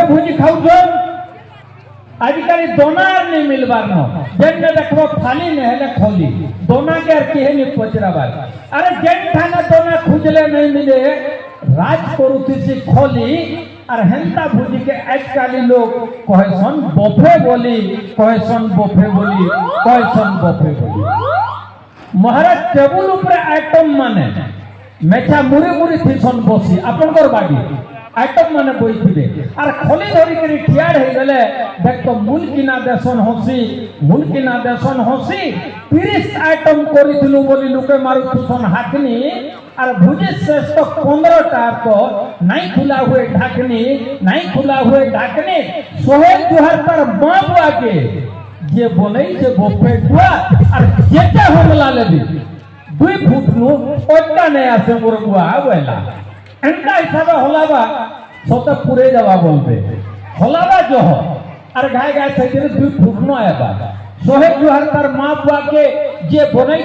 भूजी खाऊन आजकल दोनार नहीं मिलबार न जेन देखबो खाली नहीं हेले खोली दोना के केहे नहीं पचराबार अरे जेन थाना दोना खुजले नहीं मिले राज करुथि खोली और हेंता भूजी के आजकल लोग कहसन बफे बोली कहसन बफे बोली कहसन बफे बोली महाराज टेबुल ऊपर आइटम माने मेचा मुरी मुरी थिसन बसी आपनकर बाड़ी आइटम माने बइथिबे आर खोली धरि करी ठियार हे गले देख तो मूल किना देसन हसी 30 आइटम करिथिलु बोली लुके मारु तुसन हाकनी आर भुजे श्रेष्ठ 15 टा तो नहीं खुला हुए ढाकनी सोहेल जुहार पर बाबा के जे बोलै जे बफे दुआ आर जेटा हमला लेबी 2 फुट नु ओटा नहीं आसे मुरगुआ आवेला एंका हिसाब हलाबा सत पुरे जावा बोलबे हलाबा जो हो और गाय गाय सही 2 फुट न आबा सोहे जुहार तार माँ बुआ के जे बनै